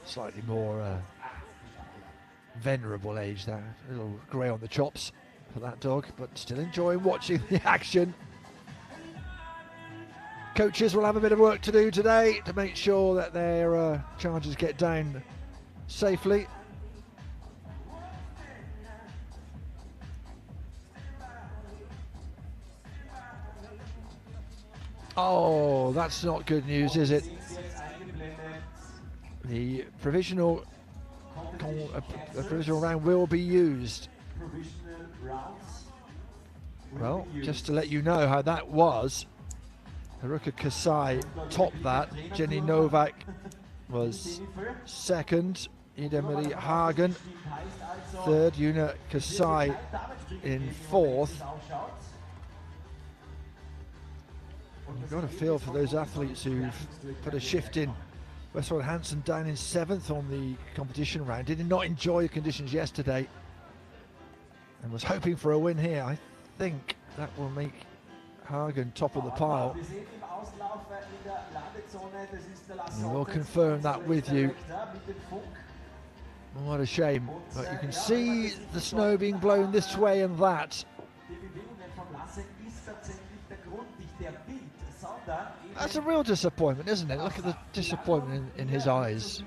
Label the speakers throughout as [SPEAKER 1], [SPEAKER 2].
[SPEAKER 1] Slightly more venerable age there, a little grey on the chops for that dog, but still enjoying watching the action. Coaches will have a bit of work to do today to make sure that their charges get down safely. Oh, that's not good news, is it? The provisional round will be used. Well, just to let you know how that was, Haruka Kasai topped that. Jenny Novak was second. Ida Marie Hagen third. Yuna Kasai in fourth. You've got a feel for those athletes who've put a shift in. Westwood Hansen down in seventh on the competition round. Did not enjoy the conditions yesterday and was hoping for a win here. I think that will make Hagen top of the pile. And we'll confirm that with you. What a shame, but you can see the snow being blown this way and that. That's a real disappointment, isn't it? Look at the disappointment in his eyes.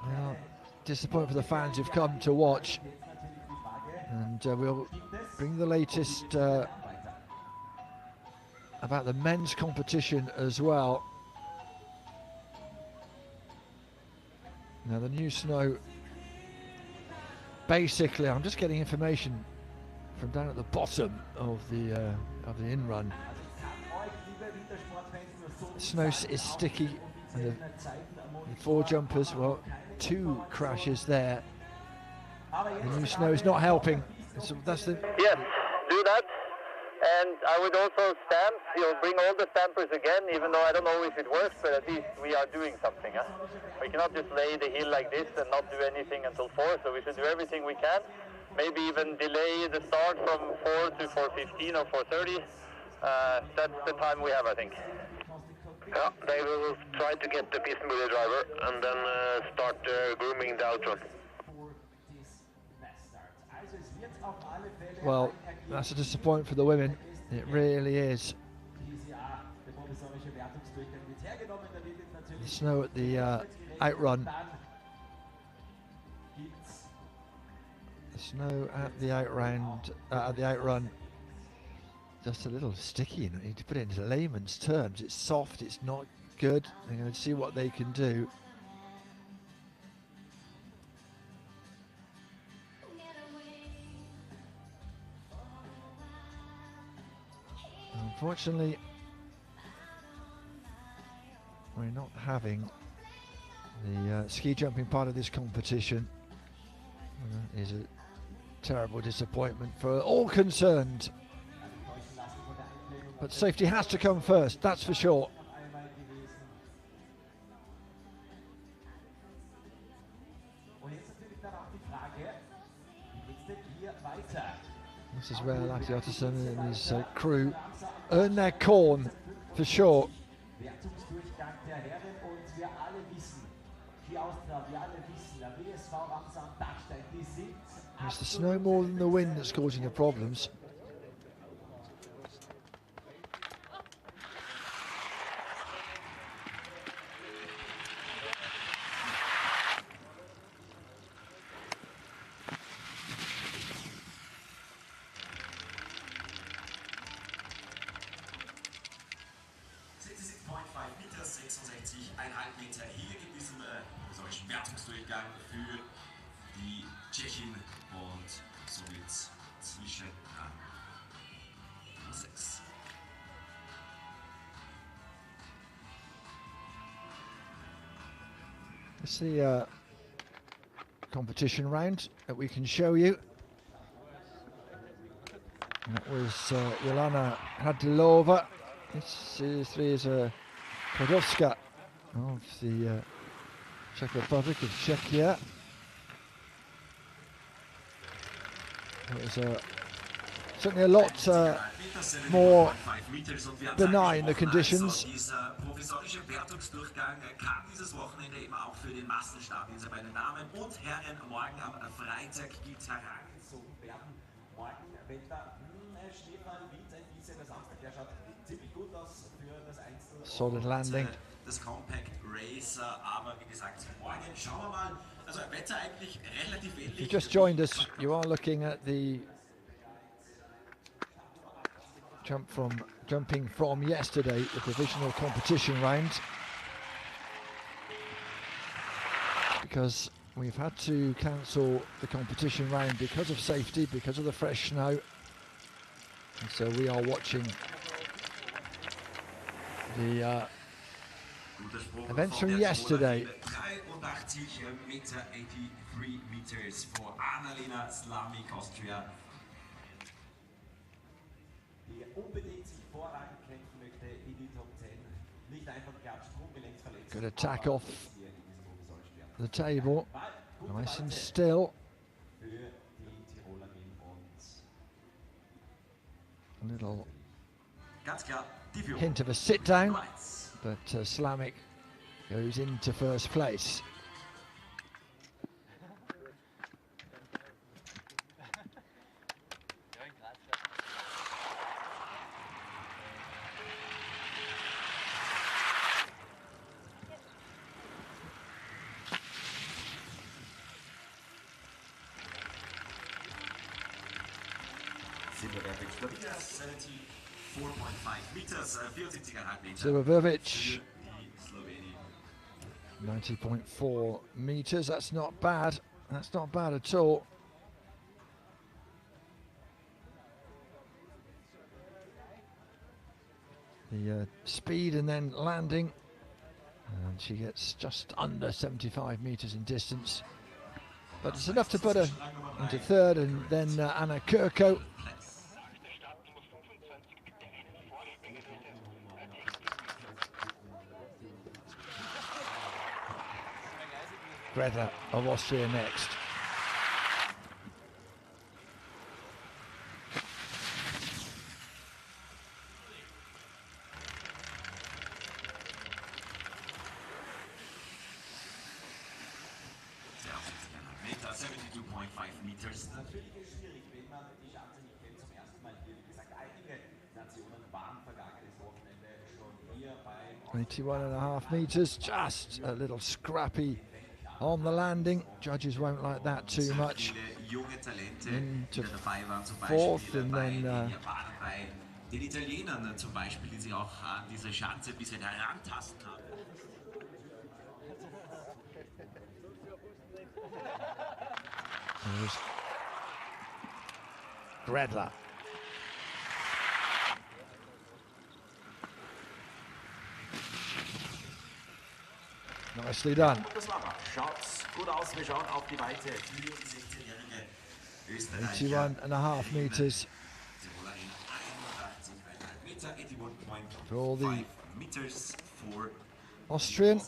[SPEAKER 1] Well, disappointment for the fans who've come to watch. And we'll bring the latest about the men's competition as well. Now the new snow, basically, I'm just getting information from down at the bottom of the in-run. Snow is sticky, and the four jumpers, well, two crashes there. The new snow is not helping. So that's the...
[SPEAKER 2] Yes, do that. And I would also stamp, bring all the stampers again, even though I don't know if it works, but at least we are doing something. Huh? We cannot just lay the hill like this and not do anything until 4, so we should do everything we can. Maybe even delay the start from 4 to 4:15 or 4:30. That's the time we have, I think. Yeah, they will try to get the piste mover driver and then start grooming the outrun.
[SPEAKER 1] Well, that's a disappointment for the women. It really is. The snow at the outrun. The snow at the outrun, just a little sticky. You need to put it into layman's terms. It's soft. It's not good. They're going to see what they can do. Unfortunately, we're not having the ski jumping part of this competition. That is a terrible disappointment for all concerned. But safety has to come first, that's for sure. This is where Lati Ottosson and his crew earn their corn, for sure. It's the snow more than the wind that's causing the problems.
[SPEAKER 3] Wertungsdurchgang für die Tschechin und somit zwischen Rang 6.
[SPEAKER 1] It's the competition round that we can show you. And that was Jelena Hadlova. This is Kodowska of the Czech Republic of Czechia. It was a Certainly a lot more benign, the conditions.
[SPEAKER 3] Dieser provisorische Wertungsdurchgang kann dieses Wochenende eben auch für den Massenstart bei den Damen und Herren morgen am Freitag geht's herangezogen werden. Morgen Wetter, Schneefall, Wind ein bisschen, der Samstag, der schaut ziemlich gut aus für das Einzel.
[SPEAKER 1] Solid landing.
[SPEAKER 3] Das Compact Race, aber wie gesagt, morgen schauen wir mal. Also Wetter eigentlich relativ ähnlich.
[SPEAKER 1] If you just joined us, you are looking at the jumping from yesterday, the provisional competition round, because we've had to cancel the competition round because of safety, because of the fresh snow, and so we are watching the events from yesterday.
[SPEAKER 3] 83 Meter, 83 meters for Annalena Slamik, Austria. Die unbedingt vorragend kämpfen möchte in die Top 10. Nicht einfach gehabt, Sprunggelenksverletzung.
[SPEAKER 1] Good attack off the table, nice and still. A little hint of a sit down, but Slamik goes into first place. Silverbervic, 90.4 meters. That's not bad. That's not bad at all. The speed and then landing, and she gets just under 75 meters in distance, but it's enough to put her into third, and then Anna Kirko. Greta of Austria next.
[SPEAKER 3] Meters. Natürlich ist schwierig, wenn man die Schanze nicht kennt, zum ersten Mal hier. Wie gesagt, einige Nationen waren vergangenes Wochenende schon hier bei
[SPEAKER 1] 21.5 meters, just a little scrappy on the landing. Judges won't like that too much. Into fourth, and then
[SPEAKER 3] den Italienern zum Beispiel, die sich auch an diese Schanze ein bisschen herantasten haben.
[SPEAKER 1] there's Gredler. Nicely done.
[SPEAKER 3] Das war er. Schaut gut aus, wir schauen auf die Weite. 16-jährige Österreicher.
[SPEAKER 1] 81.5 meters for all the
[SPEAKER 3] meters for
[SPEAKER 1] Austrian.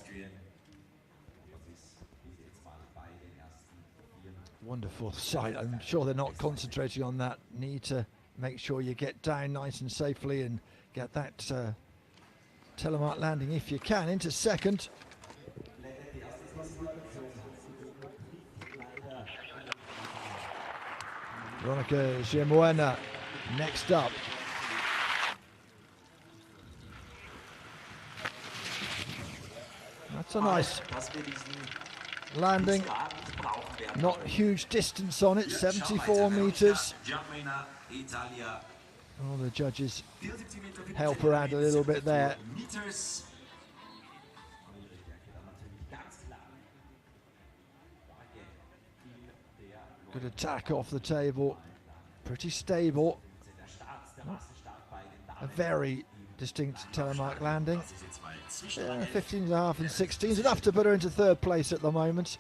[SPEAKER 1] Wonderful sight. I'm sure they're not concentrating on that. Need to make sure you get down nice and safely and get that telemark landing if you can into second. Veronica Gemuena next up. That's a nice landing. Not huge distance on it, 74 meters. All the judges help her out a little bit there. Good attack off the table, pretty stable. A very distinct telemark landing. 15.5 and 16 is enough to put her into third place at the moment.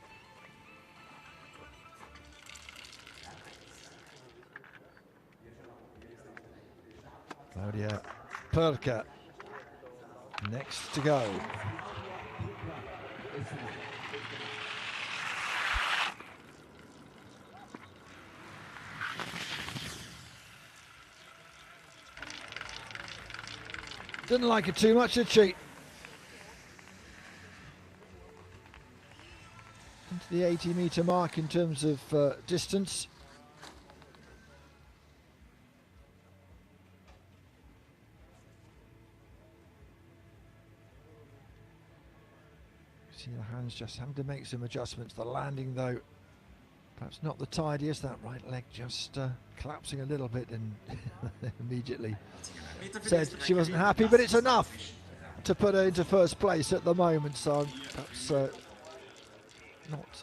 [SPEAKER 1] Claudia Perka next to go. Didn't like it too much, did she? Into the 80-metre mark in terms of distance. See the hands just having to make some adjustments. The landing, though, perhaps not the tidiest. That right leg just collapsing a little bit, and immediately said she wasn't happy, but it's enough to put her into first place at the moment, so perhaps not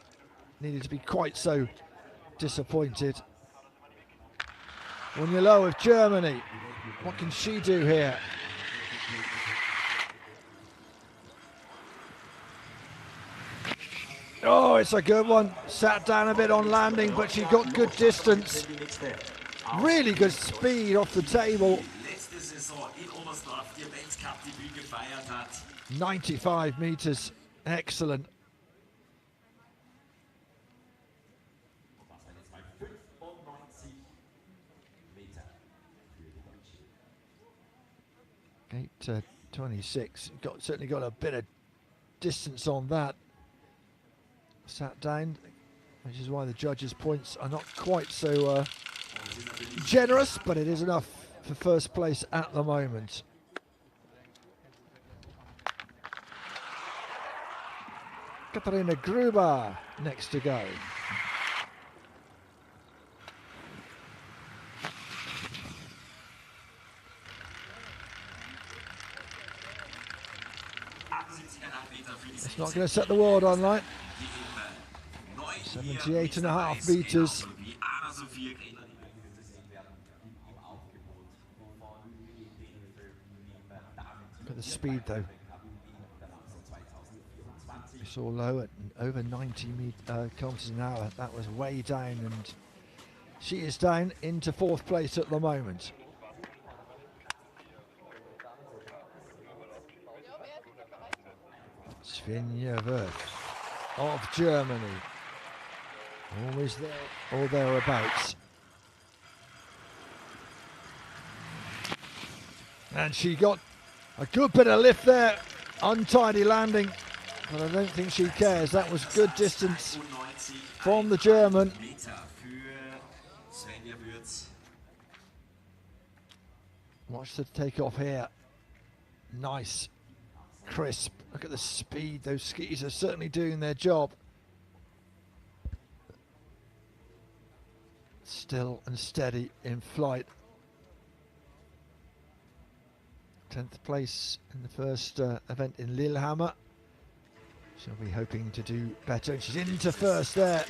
[SPEAKER 1] needed to be quite so disappointed. Low of Germany, what can she do here? Oh, it's a good one. Sat down a bit on landing, but she got good distance. Really good speed off the table. 95 meters, excellent. Gate 26, certainly got a bit of distance on that. Sat down, which is why the judges' points are not quite so generous, but it is enough for first place at the moment. Katharina Gruber next to go. It's not going to set the world on light. 78.5 meters. Look at the speed, though. It's all low at over 90 kilometers an hour. That was way down, and she is down into fourth place at the moment. Svenja Wirth of Germany. Always there or thereabouts. And she got a good bit of lift there. Untidy landing, but I don't think she cares. That was good distance from the German. Watch the takeoff here. Nice. Crisp. Look at the speed. Those skis are certainly doing their job. Still and steady in flight. 10th place in the first event in Lillehammer. She'll be hoping to do better. She's into first there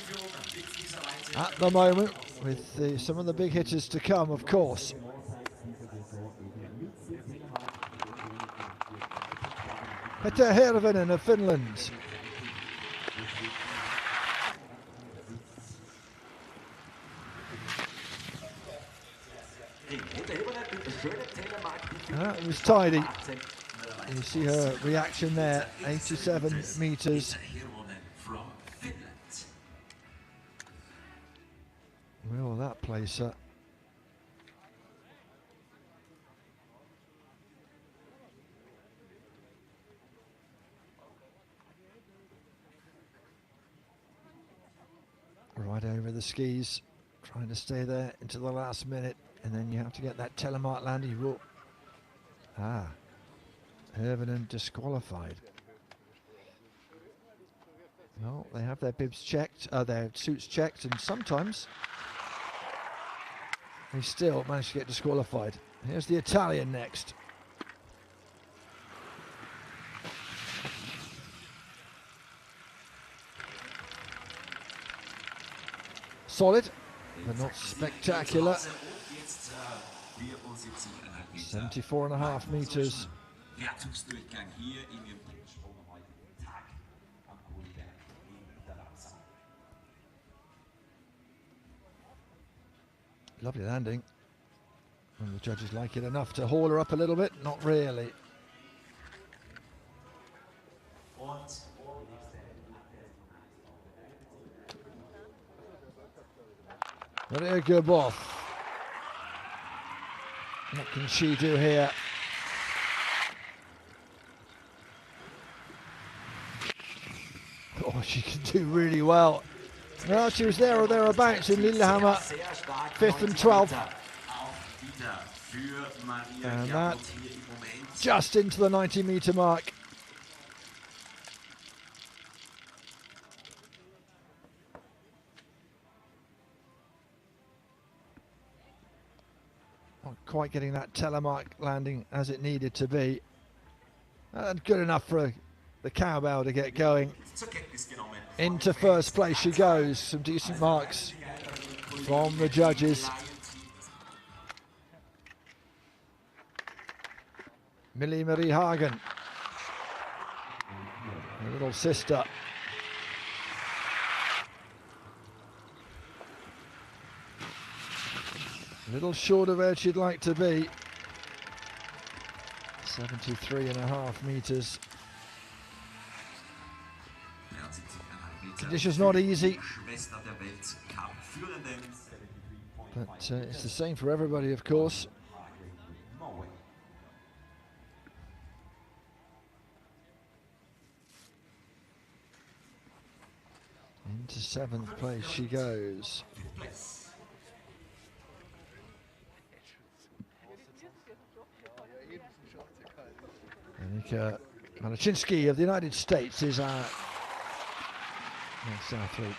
[SPEAKER 1] at the moment, with some of the big hitters to come, of course. Petter Hervinen of Finland. It was tidy. You see her reaction there, 87 meters. Where will that place her? Right over the skis, trying to stay there into the last minute, and then you have to get that telemark landing rule. Hervinen disqualified. Well, they have their bibs checked, their suits checked, and sometimes they still manage to get disqualified. Here's the Italian next. Solid, but not spectacular. 74.5 meters. Lovely landing. And the judges like it enough to haul her up a little bit? Not really. Maria Gerbov. What can she do here? Oh, she can do really well. Well, she was there or thereabouts in Lillehammer, 5th and 12th. And that just into the 90-meter mark. Not quite getting that telemark landing as it needed to be. And good enough for the cowbell to get going. Into first place she goes. Some decent marks from the judges. Millie Marie Hagen, her little sister. A little short of where she'd like to be. 73.5 meters. Conditions not easy, but it's the same for everybody, of course. Into 7th place she goes. Annika Malachinsky of the United States is our next athlete.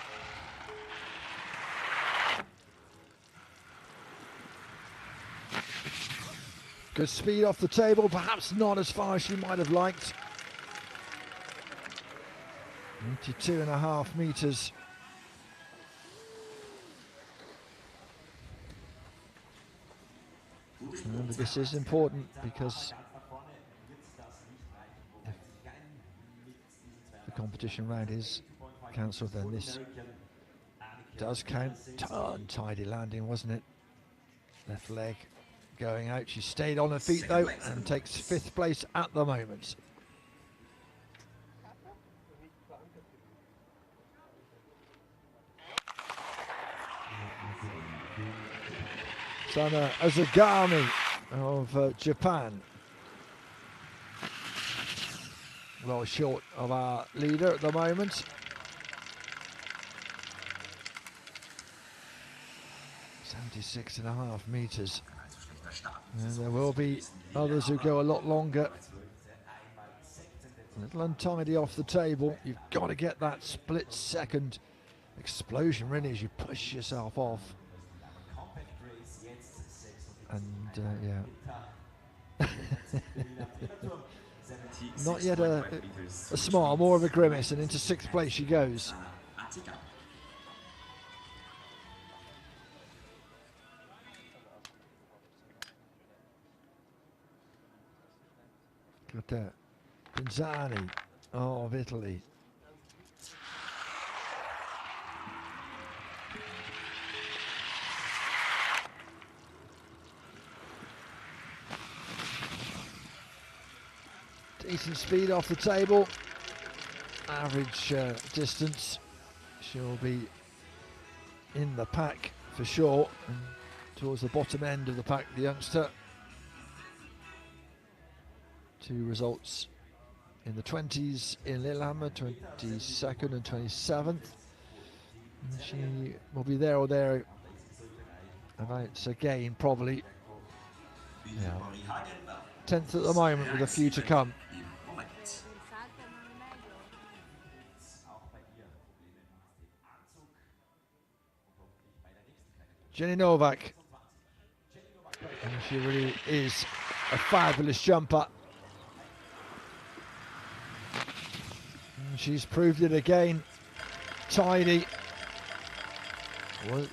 [SPEAKER 1] Good speed off the table, perhaps not as far as she might have liked. 82.5 meters. Remember, this is important because if the competition round is cancelled, then this does count. Untidy landing, wasn't it? Left leg going out. She stayed on her feet though and takes 5th place at the moment. Sana Azagami of Japan. Well short of our leader at the moment. 76.5 meters. And there will be others who go a lot longer. A little untidy off the table. You've got to get that split second explosion really as you push yourself off. And yeah. Not yet a smile, more of a grimace, and into 6th place she goes. Got that. Pinzani of Italy. Decent speed off the table. Average distance. She'll be in the pack for sure. And towards the bottom end of the pack, the youngster. 2 results in the 20s in Lillehammer, 22nd and 27th. And she will be there or thereabouts again, probably. Yeah. 10th at the moment with a few to come. Jenny Novak. And she really is a fabulous jumper. And she's proved it again. Tidy.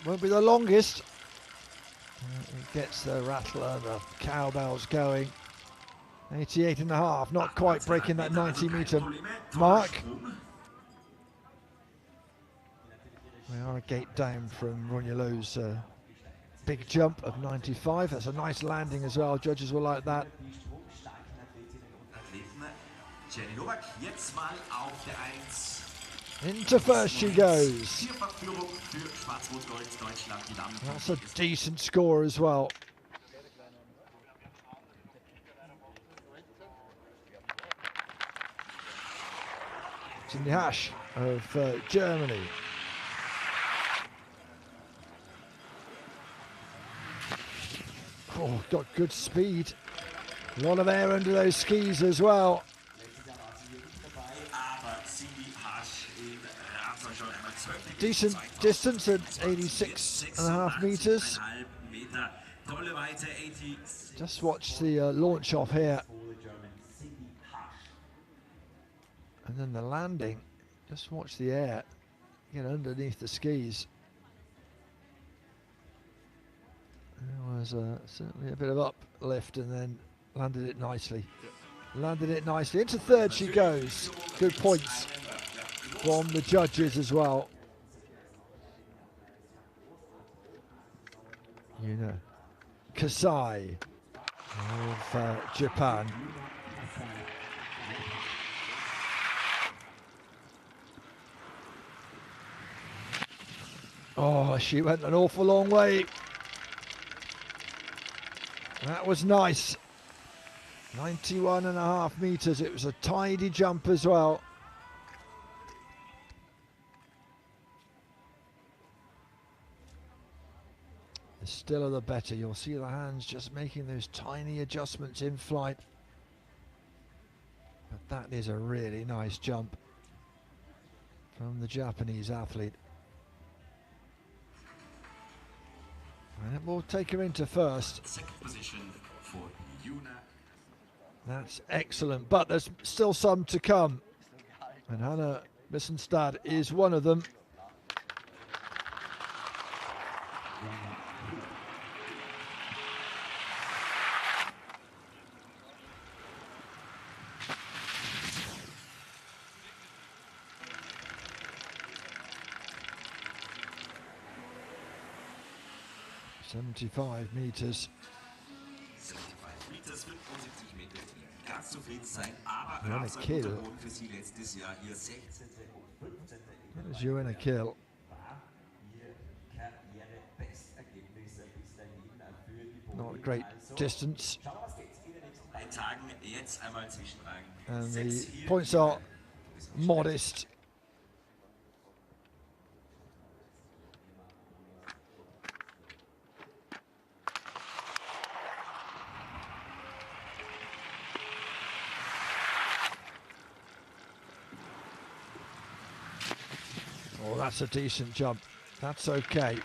[SPEAKER 1] Won't be the longest. It gets the rattler, the cowbells going. 88.5, not quite breaking that 90-meter mark. We are a gate down from Ronjelo's big jump of 95. That's a nice landing as well. Judges will like that. Into first she goes. That's a decent score as well. It's in the hash. of Germany. Oh, got good speed. A lot of air under those skis as well. Decent distance at 86.5 meters. Just watch the launch off here. And then the landing. Just watch the air get underneath the skis. There was certainly a bit of uplift and then landed it nicely. Landed it nicely. Into third she goes. Good points from the judges as well. Yuna Kasai of Japan. Oh, she went an awful long way. That was nice. 91.5 meters. It was a tidy jump as well. The stiller the better. You'll see the hands just making those tiny adjustments in flight. But that is a really nice jump from the Japanese athlete. And it will take her into first.
[SPEAKER 3] Second position for Yuna.
[SPEAKER 1] That's excellent, but there's still some to come. And Hannah Missenstad is one of them. .75 meters.
[SPEAKER 3] 75 meters, 75 Meter. Ganz zufrieden sein, aber
[SPEAKER 1] Joanna
[SPEAKER 3] Ramsau
[SPEAKER 1] Kill.
[SPEAKER 3] guter Boden für sie letztes Jahr ihr 16. und 15.
[SPEAKER 1] There's Joanna Kill. Not a great distance.
[SPEAKER 3] Bei Tagen jetzt einmal zwischenragen.
[SPEAKER 1] And the points are modest. Oh, that's a decent jump. That's okay.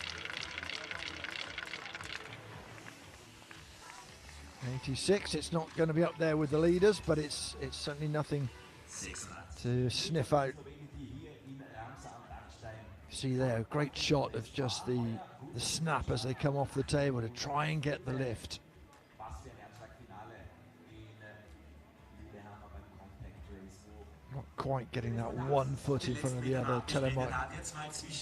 [SPEAKER 1] 86. It's not going to be up there with the leaders, but it's certainly nothing to sniff out. See there, a great shot of just the snap as they come off the table to try and get the lift. Not quite getting that 1 foot in front of the other telemark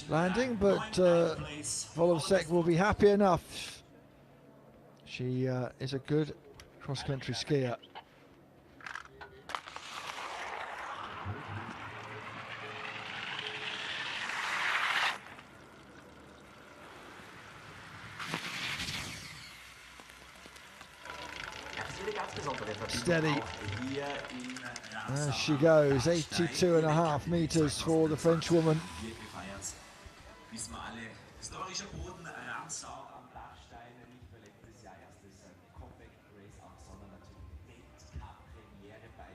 [SPEAKER 1] landing, but Volovsek will be happy enough. She is a good cross-country skier. Steady. There she goes, 82.5 meters for the French woman.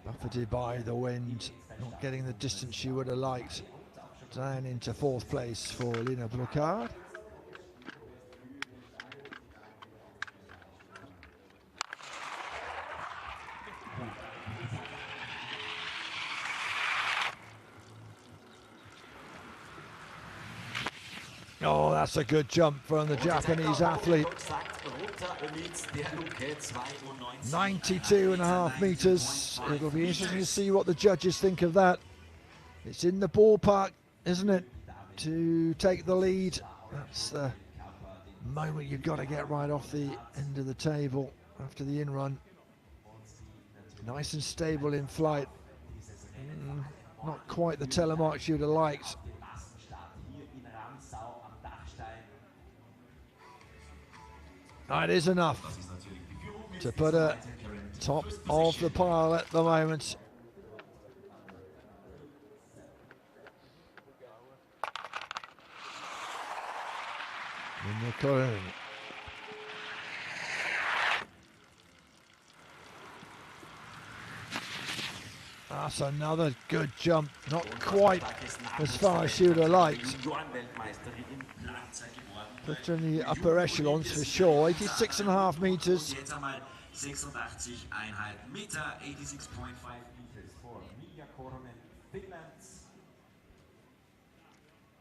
[SPEAKER 1] Buffeted by the wind, not getting the distance she would have liked. Down into fourth place for Lina Brocard. Oh, that's a good jump from the Japanese athlete. 92.5 meters. It'll be interesting to see what the judges think of that. It's in the ballpark, isn't it, to take the lead. That's the moment you've got to get right off the end of the table after the in-run. Nice and stable in flight. Not quite the telemark you'd have liked. That is enough to put her top of the pile at the moment. in the Köln. That's another good jump, not quite as far as she would have liked. Put her in the upper echelons for sure. 86.5 meters.
[SPEAKER 3] 86,5 Meter, 86.5 meters for Mia Korhonen, Finnland,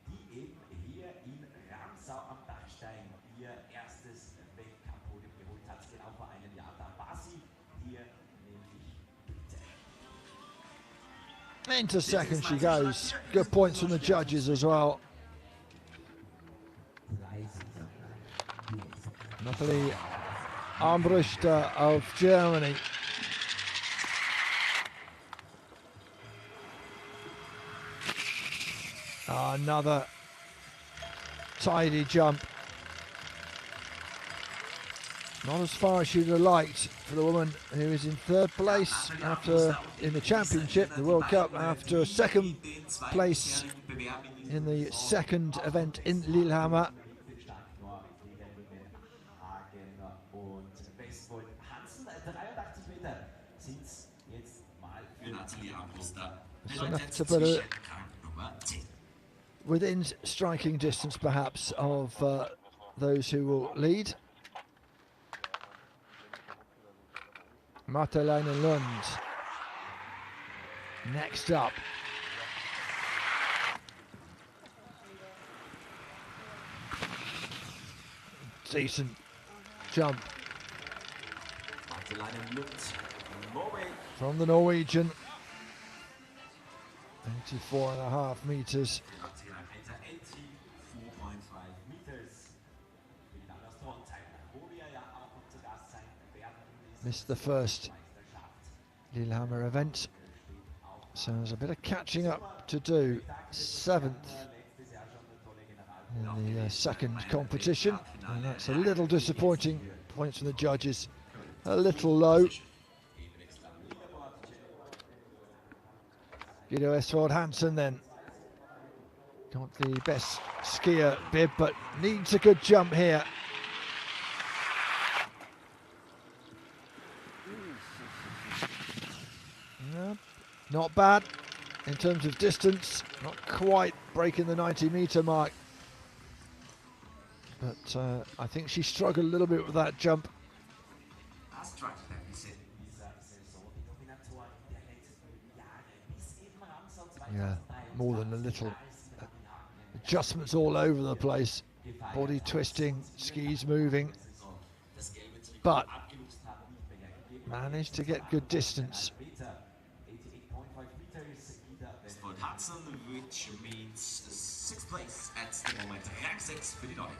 [SPEAKER 3] die eben hier in Ramsau am Dachstein ihr erstes Weltcup-Podium geholt hat, genau vor einem Jahr. Da war sie hier nämlich Dritte.
[SPEAKER 1] Into second she goes. Good points from the judges as well. Nathalie Armbruster of Germany. Another tidy jump. Not as far as she'd have liked for the woman who is in third place after in the championship, the World Cup, after a second place in the second event in Lillehammer. It's enough to put her within striking distance perhaps of those who will lead. Marteleine Lund next up. Decent jump from the Norwegian. 84.5 meters. Missed the first Lillehammer event, so there's a bit of catching up to do. 7th in the second competition, and that's a little disappointing. Points from the judges a little low. Guido Esvald Hansen then got the best skier bib, but needs a good jump here. No, not bad in terms of distance, not quite breaking the 90-meter mark, but I think she struggled a little bit with that jump. Yeah, more than a little. Adjustments all over the place. Body twisting, skis moving. But managed to get good distance.
[SPEAKER 3] Which means 6th place at the moment. Rank 6 für die Nordic.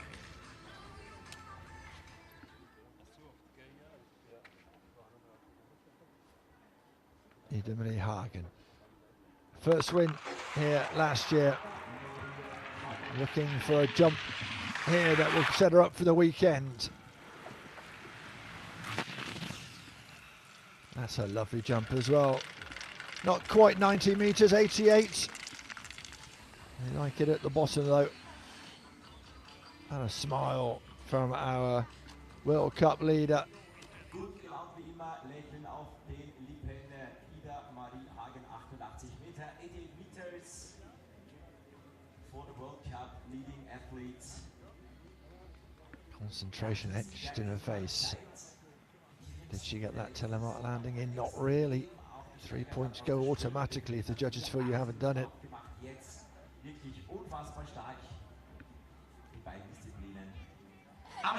[SPEAKER 1] Ida-Marie Hagen. First win here last year. Looking for a jump here that will set her up for the weekend. That's a lovely jump as well. Not quite 90 meters, 88. They like it at the bottom though. And a smile from our World Cup leader. Concentration etched in her face. Did she get that telemark landing in? Not really. 3 points go automatically if the judges feel you haven't done it.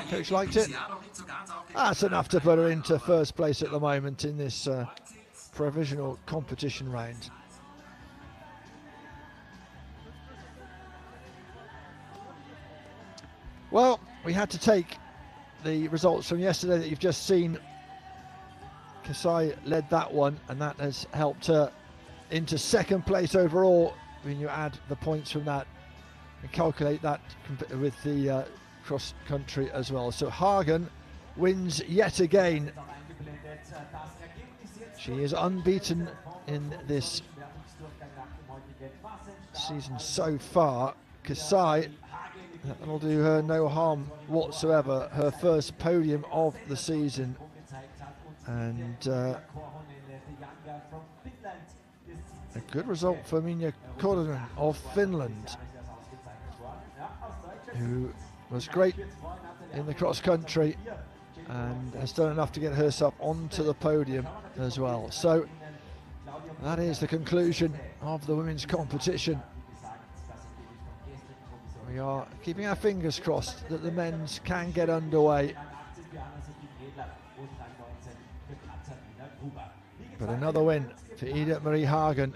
[SPEAKER 1] Coach liked it. That's enough to put her into first place at the moment in this provisional competition round. Well, we had to take the results from yesterday that you've just seen. Kasai led that one, and that has helped her into second place overall when you add the points from that and calculate that with the cross country as well. So Hagen wins yet again. She is unbeaten in this season so far. Kasai That'll do her no harm whatsoever. Her first podium of the season, and a good result for Minja Korhonen of Finland, who was great in the cross country and has done enough to get herself onto the podium as well. So that is the conclusion of the women's competition. We are keeping our fingers crossed that the men's can get underway. But another win for Ida Marie Hagen.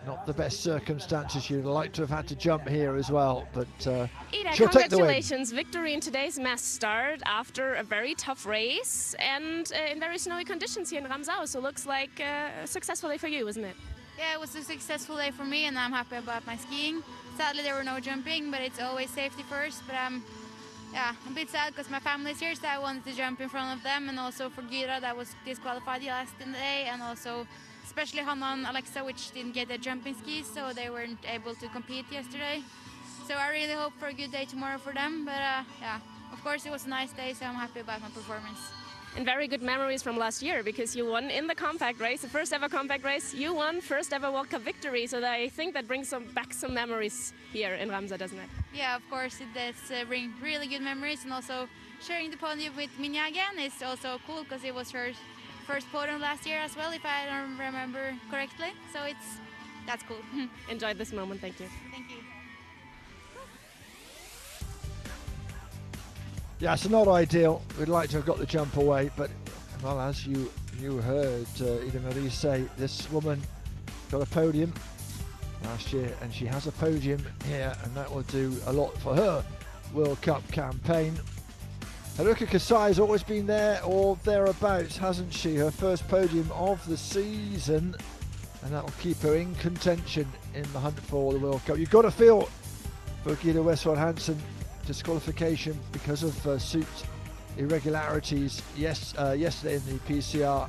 [SPEAKER 1] Not the best circumstances. You'd like to have had to jump here as well, but
[SPEAKER 4] Ida,
[SPEAKER 1] she'll take the win.
[SPEAKER 4] congratulations! Victory in today's mass start after a very tough race and in very snowy conditions here in Ramsau. So looks like a successful day for you, isn't it?
[SPEAKER 5] Yeah, it was a successful day for me, and I'm happy about my skiing. Sadly, there were no jumping, but it's always safety first. But yeah, I'm a bit sad because my family's here, so I wanted to jump in front of them, and also for Gira that was disqualified last in the day, and also especially Hannah and Alexa, which didn't get their jumping skis, so they weren't able to compete yesterday. So I really hope for a good day tomorrow for them. But yeah, of course it was a nice day, so I'm happy about my performance.
[SPEAKER 4] And very good memories from last year, because you won in the compact race, the first ever compact race. You won first ever World Cup victory, so that I think that brings back some memories here in Ramsau, doesn't it?
[SPEAKER 5] Yeah, of course it does bring really good memories, and also sharing the podium with Minja again is also cool because it was her first podium last year as well, if I don't remember correctly. So that's cool.
[SPEAKER 4] Enjoy this moment. Thank you.
[SPEAKER 5] Thank you.
[SPEAKER 1] Yeah, it's not ideal. We'd like to have got the jump away, but well, as you heard Ida Marie say, this woman got a podium last year, and she has a podium here, and that will do a lot for her World Cup campaign. Haruka Kasai has always been there or thereabouts, hasn't she? Her first podium of the season, and that will keep her in contention in the hunt for the World Cup. You've got to feel for Gita Westwold Hansen, disqualification because of suit irregularities yesterday in the PCR.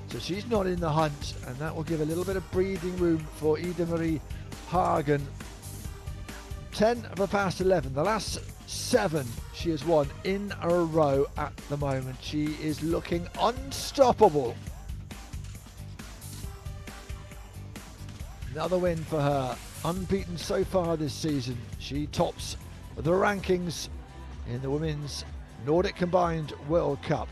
[SPEAKER 1] So she's not in the hunt, and that will give a little bit of breathing room for Ida Marie Hagen. 10 of her past 11. The last 7 she has won in a row at the moment. She is looking unstoppable. Another win for her. Unbeaten so far this season. She tops the rankings in the Women's Nordic Combined World Cup.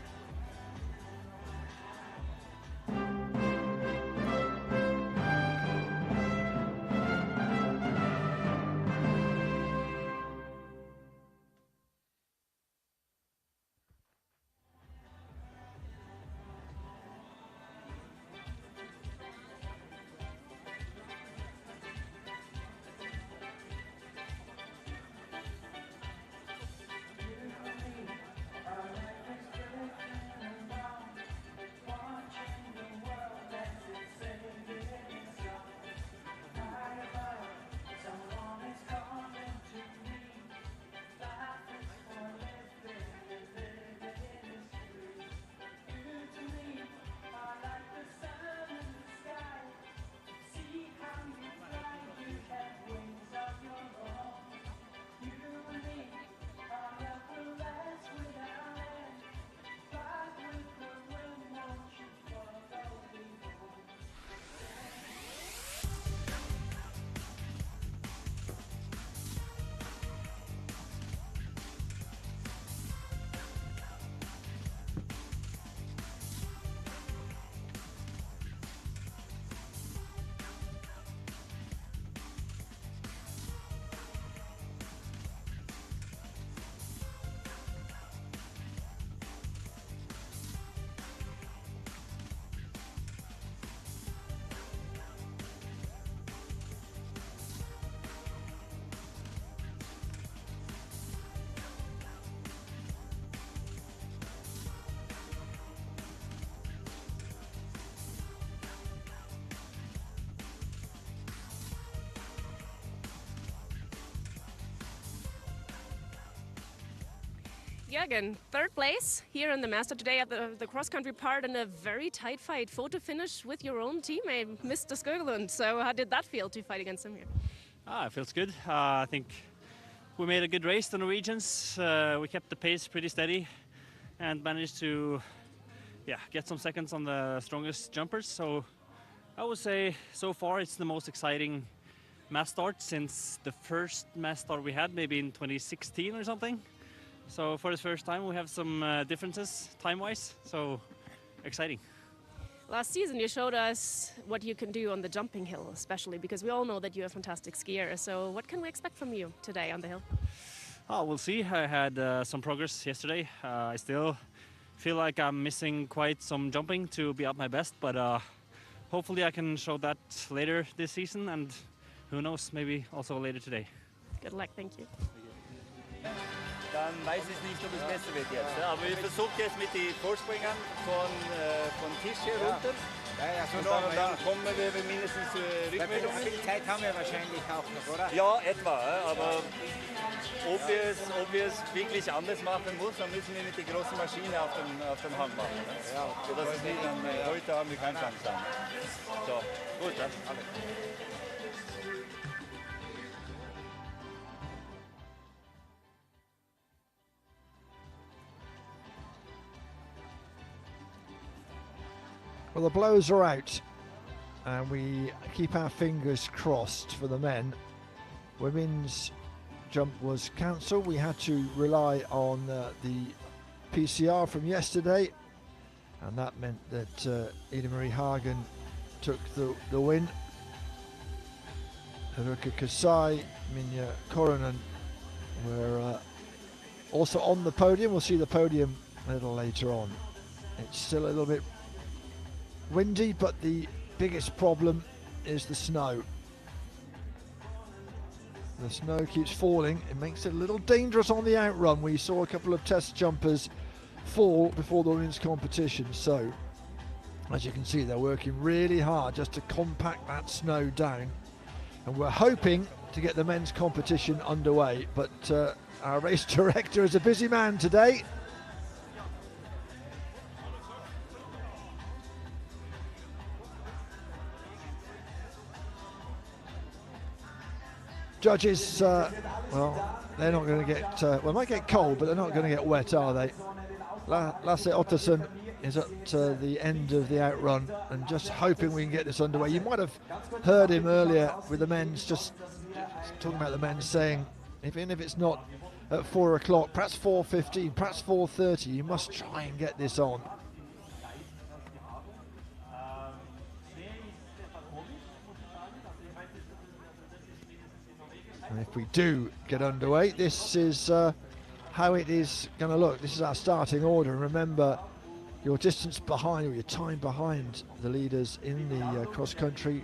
[SPEAKER 4] Jürgen, third place here in the Master today at the cross-country part, in a very tight fight. Photo finish with your own teammate, Mr. Skoglund. So how did that feel to fight against him here?
[SPEAKER 6] It feels good. I think we made a good race, the Norwegians. We kept the pace pretty steady and managed to get some seconds on the strongest jumpers. So I would say so far it's the most exciting mass start since the first mass start we had, maybe in 2016 or something. So for the first time we have some differences time-wise, so exciting.
[SPEAKER 4] Last season you showed us what you can do on the jumping hill, especially because we all know that you're a fantastic skier. So what can we expect from you today on the hill?
[SPEAKER 6] Oh, we'll see. I had some progress yesterday. I still feel like I'm missing quite some jumping to be at my best, but hopefully I can show that later this season, and who knows, maybe also later today.
[SPEAKER 4] Good luck, thank you.
[SPEAKER 7] Dann weiß ich nicht, ob es besser wird jetzt. Aber wir versuchen jetzt mit den Vorspringern vom Tisch hier runter. Ja, so und dann kommen wir mindestens Rückmeldungen. Viel Zeit haben wir wahrscheinlich auch noch, oder? Ja, etwa. Aber ob wir es wirklich anders machen müssen, dann müssen wir mit der großen Maschine auf dem Hang machen. Ja, sodass es nicht dann, heute haben wir keinen Chance haben. So, gut, dann alle.
[SPEAKER 1] Well, the blows are out, and we keep our fingers crossed for the men. Women's jump was cancelled. We had to rely on the PCR from yesterday, and that meant that Ida Marie Hagen took the win. Haruka Kasai, Minja Koronen were also on the podium. We'll see the podium a little later on. It's still a little bit windy, but the biggest problem is the snow. The snow keeps falling. It makes it a little dangerous on the outrun. We saw a couple of test jumpers fall before the women's competition, so as you can see they're working really hard just to compact that snow down, and we're hoping to get the men's competition underway, but our race director is a busy man today. Judges, well, they're not going to get, well, they might get cold, but they're not going to get wet, are they? Lasse Ottesen is at the end of the outrun and just hoping we can get this underway. You might have heard him earlier with the men's, just talking about the men's, saying, even if it's not at 4 o'clock, perhaps 4:15, perhaps 4:30, you must try and get this on. And if we do get underway, this is how it is going to look. This is our starting order. And remember, your distance behind, or your time behind the leaders in the cross-country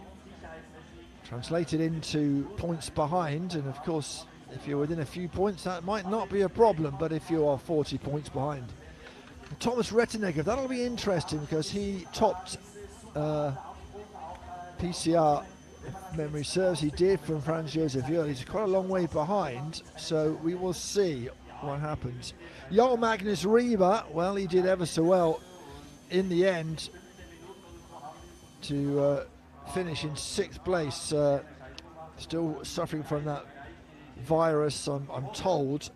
[SPEAKER 1] translated into points behind. And of course, if you're within a few points, that might not be a problem. But if you are 40 points behind, Thomas Rettenegger, that'll be interesting because he topped PCR, if memory serves. He did, from Franz Josef Jörl. He's quite a long way behind, so we will see what happens. Jarl Magnus Rieber, well, he did ever so well in the end to finish in 6th place, still suffering from that virus. I'm told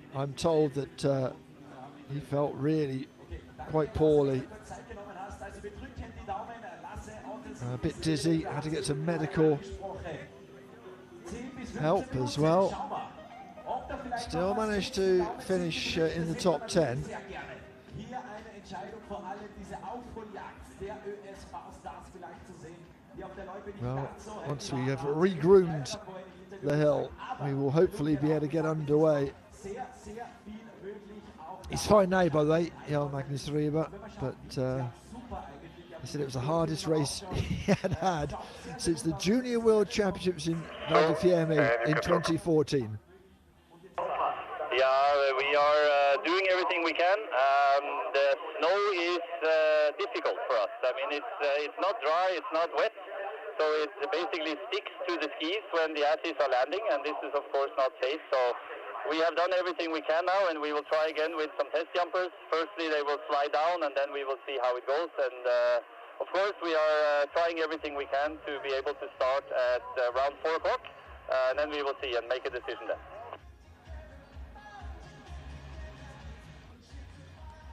[SPEAKER 1] that he felt really quite poorly, a bit dizzy, had to get some medical help as well. Still managed to finish in the top 10. Well, once we have regroomed the hill, we will hopefully be able to get underway. He's fine now, by the way, Jarl Magnus Rieber, but he said it was the hardest race he had since the Junior World Championships in Val di Fiemme in 2014.
[SPEAKER 2] Yeah, we are doing everything we can. The snow is difficult for us. I mean, it's not dry, it's not wet, so it basically sticks to the skis when the athletes are landing, and this is of course not safe. So we have done everything we can now, and we will try again with some test jumpers. Firstly, they will slide down, and then we will see how it goes. And of course, we are trying everything we can to be able to start at around 4 o'clock, and then we will see and make a decision then.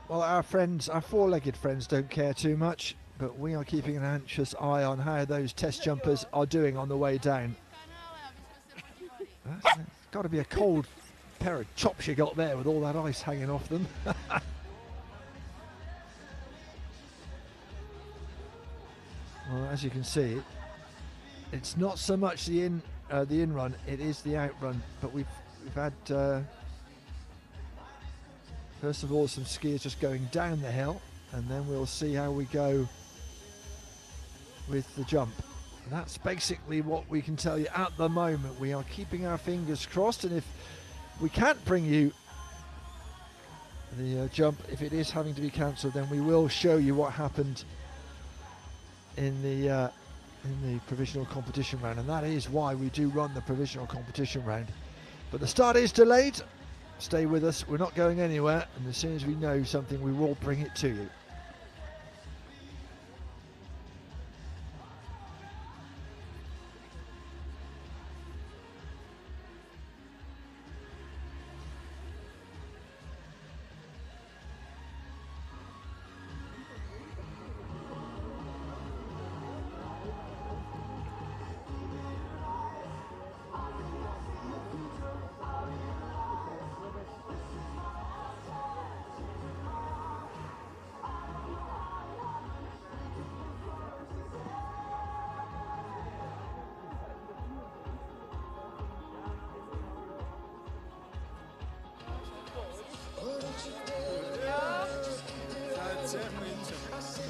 [SPEAKER 1] Well, our friends, our four-legged friends, don't care too much, but we are keeping an anxious eye on how those test jumpers are doing on the way down. It's got to be a cold pair of chops you got there with all that ice hanging off them. Well, as you can see, it's not so much the in run; it is the out run. But we've had first of all some skiers just going down the hill, and then we'll see how we go with the jump. And that's basically what we can tell you at the moment. We are keeping our fingers crossed, and if we can't bring you the jump, if it is having to be cancelled, then we will show you what happened in the provisional competition round, and that is why we do run the provisional competition round. But the start is delayed. Stay with us, we're not going anywhere, and as soon as we know something, we will bring it to you.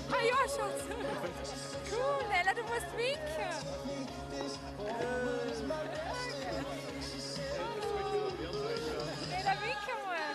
[SPEAKER 8] Ah ja, Schatz. Cool, Ella, du musst winken. Ella, winke mal.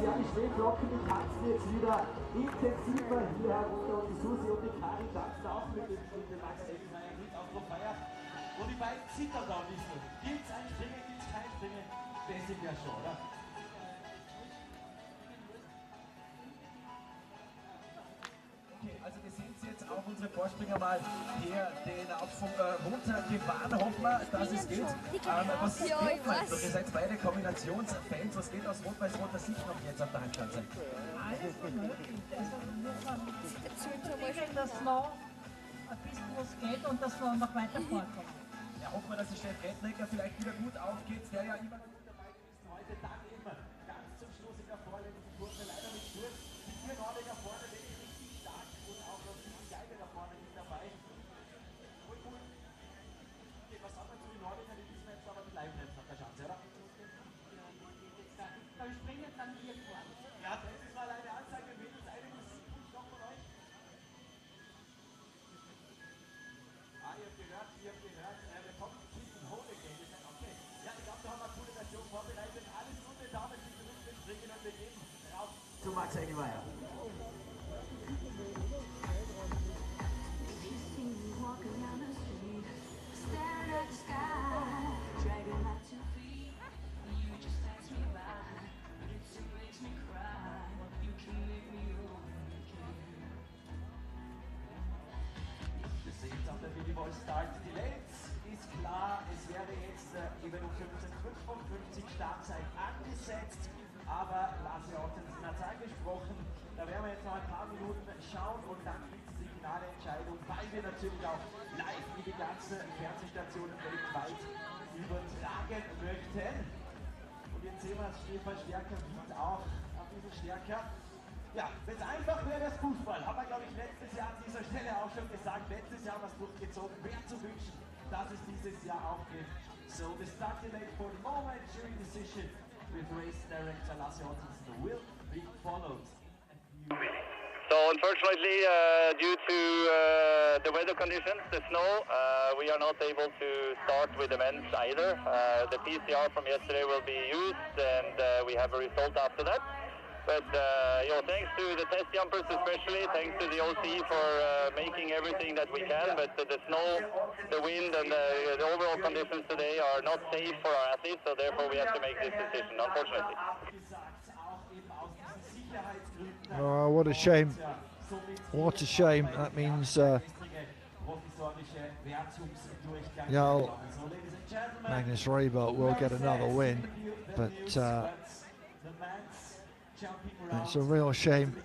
[SPEAKER 9] Ja, die Schneeflocken, die tanzen jetzt wieder intensiver hier herunter und die Susi und die Karin tanzen auch mit dem Max Eckmeier mit auf der Feier. Und die beiden zittern da ein bisschen. Gibt's ein Springen, gibt's kein Springen? Das ist ja schon, oder? Okay, also wir sind jetzt auch unsere Vorspringer mal hier den Abflug runtergefahren. Hoffen wir, dass es geht. Was geht euch? Ihr seid beide Kombinationsfans. Was geht aus rot-weiß-roter Sicht noch jetzt auf der Handschanze?
[SPEAKER 10] Alles möglich. Also wir sehen, dass noch ein bisschen was geht und dass wir noch weiter vorkommen.
[SPEAKER 9] Ja, hoffen wir, dass der Chef Rednecker vielleicht wieder gut aufgeht, der ja immer gut dabei ist. Heute dann immer ganz zum Schluss in der vorletzten Kurve leider nicht durch. Die vier Nordiker vorne wirklich richtig stark und auch noch die Geige da vorne mit dabei. Cool, cool. Okay, was sagen wir zu den Nordikern? Die müssen wir jetzt aber bleiben jetzt auf der Schanze, oder?
[SPEAKER 10] Da springen dann hier vor.
[SPEAKER 9] Ja, das ist mal eine Ansage, Mädels, eine Musik noch von euch. Ah, ihr habt gehört, wir kommen Kissen Honig. Okay. Ja, ich glaube, da haben wir eine coole Version vorbereitet. Alles Gute, Damen, die zurück springen und wir gehen rauf zu Max Eckmeier. Start delayed, ist klar, es wäre jetzt eben um 15:55 Startzeit angesetzt, aber Lasse Ottens hat es angesprochen, da werden wir jetzt noch ein paar Minuten schauen und dann gibt es die finale Entscheidung, weil wir natürlich auch live in die ganzen Fernsehstationen weltweit übertragen möchten. Und jetzt sehen wir, das Schneefallstärker wird auch ein bisschen stärker. Ja, wenn es einfach wäre, das Fußball, haben wir, glaube ich, letztes Jahr an dieser Stelle auch schon gesagt, letztes Jahr was durchgezogen, wäre zu wünschen, dass es dieses Jahr auch geht. So, the start delay for the moment, jury decision with race director Lasse Ottens will be followed.
[SPEAKER 2] So unfortunately, due to the weather conditions, the snow, we are not able to start with the men's either. The PCR from yesterday will be used and we have a result after that. But thanks to the test jumpers especially, thanks to the OT for making everything that we can. But the snow, the wind, and the overall conditions today are not safe for our athletes, so therefore we have to make this decision, unfortunately.
[SPEAKER 1] Oh, what a shame. What a shame. That means Jarl Magnus Rybelt will get another win, but it's a real shame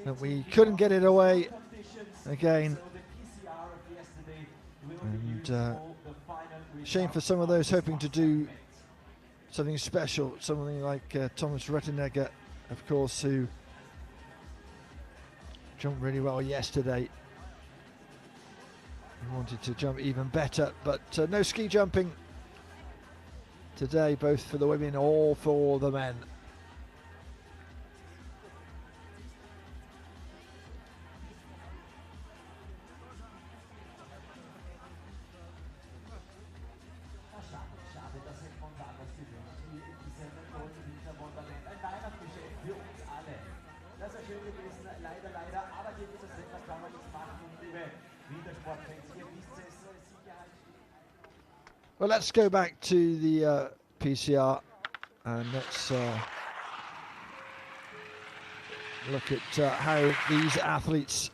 [SPEAKER 1] that we couldn't get it away again, and shame for some of those hoping to do something special, something like Thomas Rettenegger, of course, who jumped really well yesterday. He wanted to jump even better, but no ski jumping today, both for the women or for the men. Well, let's go back to the PCR and let's look at how these athletes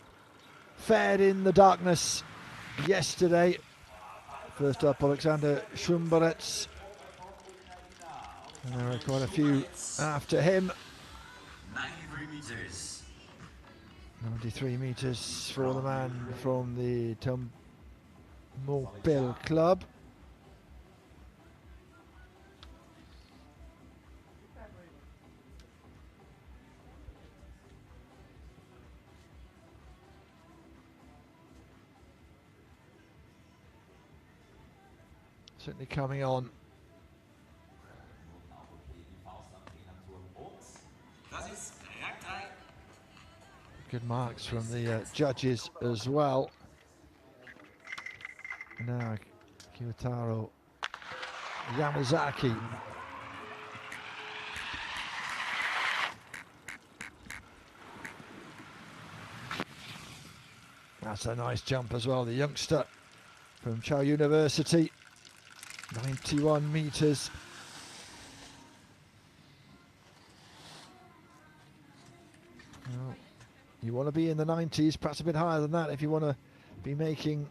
[SPEAKER 1] fared in the darkness yesterday. First up, Alexander Schumberets. And there are quite a few after him.
[SPEAKER 3] 93 meters.
[SPEAKER 1] 93 meters for the man from the Montpel club. Certainly coming on. Good marks from the judges as well. Now Kiyotaro Yamazaki. That's a nice jump as well, the youngster from Chow University. 91 meters. Well, you want to be in the 90s, perhaps a bit higher than that if you want to be making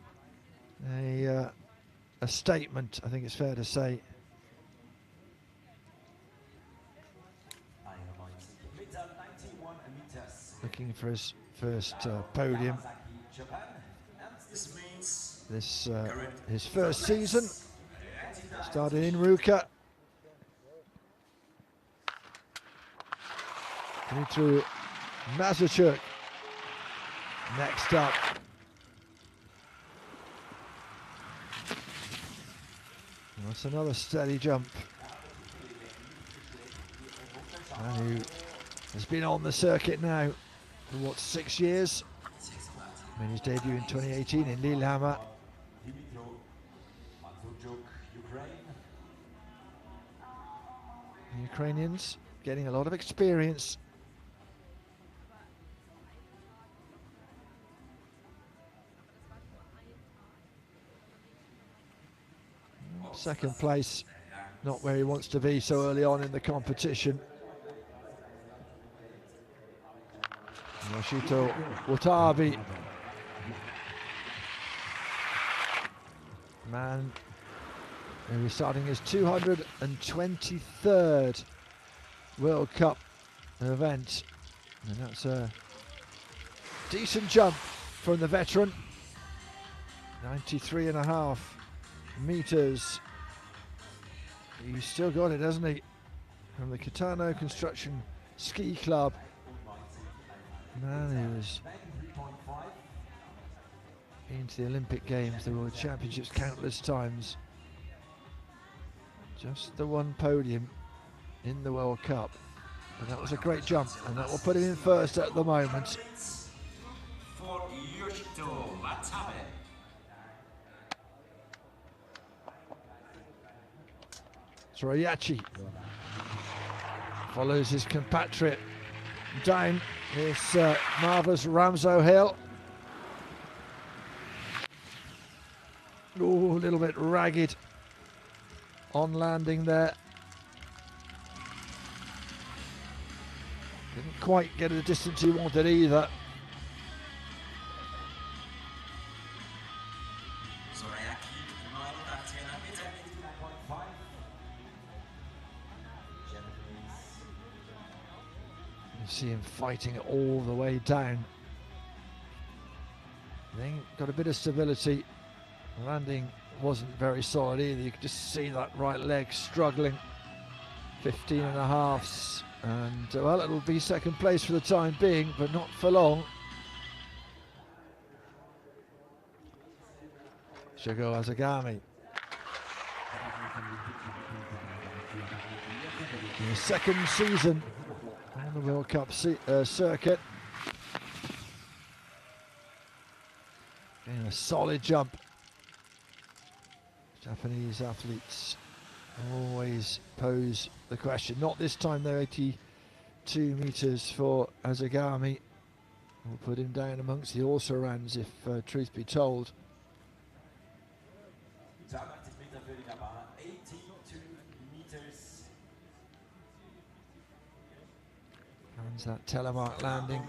[SPEAKER 1] a statement, I think it's fair to say. Looking for his first podium. This his first season. Started in Ruka. Dmitry Mazurchuk next up. That's another steady jump. And who has been on the circuit now for what, 6 years? Made his debut in 2018 in Lillehammer. The Ukrainians getting a lot of experience. Second place, not where he wants to be so early on in the competition. Yoshito Watabe, man who is starting his 223rd World Cup event, and that's a decent jump from the veteran. 93.5 meters. He's still got it, hasn't he? From the Kitano Construction Ski Club. Man who was into the Olympic Games, the World Championships countless times. Just the one podium in the World Cup. But that was a great jump, and that will put him in first at the moment.
[SPEAKER 3] For Yoshito Watabe.
[SPEAKER 1] Soroyachi follows his compatriot down this marvellous Ramsau hill. Oh, a little bit ragged on landing there. Didn't quite get the distance he wanted either. You see him fighting it all the way down. Then got a bit of stability. Landing wasn't very solid either. You could just see that right leg struggling. 15.5s. And well, it'll be second place for the time being, but not for long. Shogo Azagami. In his second season on the World Cup circuit. Getting a solid jump. Japanese athletes always pose the question. Not this time though, 82 metres for Azagami. We'll put him down amongst the also-rans if truth be told.
[SPEAKER 9] 82 meters.
[SPEAKER 1] Runs that telemark landing.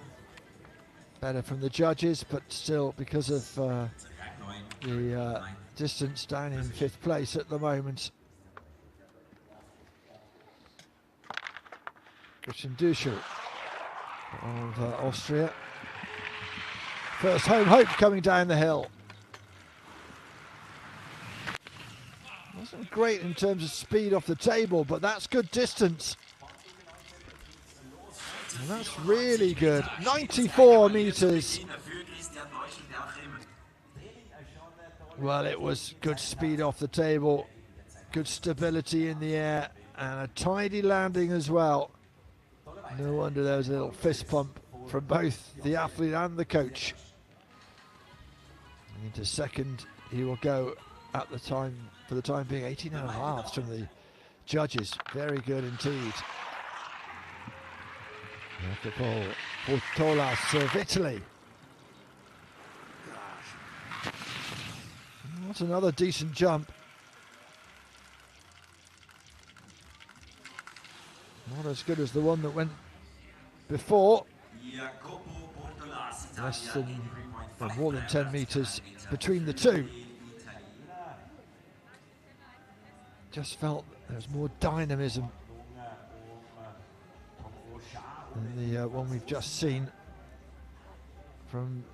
[SPEAKER 1] Better from the judges, but still because of the distance, down in 5th place at the moment. Christian Duschel of Austria. First home hope coming down the hill. Wasn't great in terms of speed off the table, but that's good distance. And that's really good. 94 metres. Well, it was good speed off the table, good stability in the air, and a tidy landing as well. No wonder there was a little fist pump from both the athlete and the coach. Into second, he will go at the time, for the time being, 18.5 from the judges. Very good indeed. Jacopo Portolas of Italy. That's another decent jump. Not as good as the one that went before. Less than, well, more than 10 metres between the two. Just felt there was more dynamism than the one we've just seen from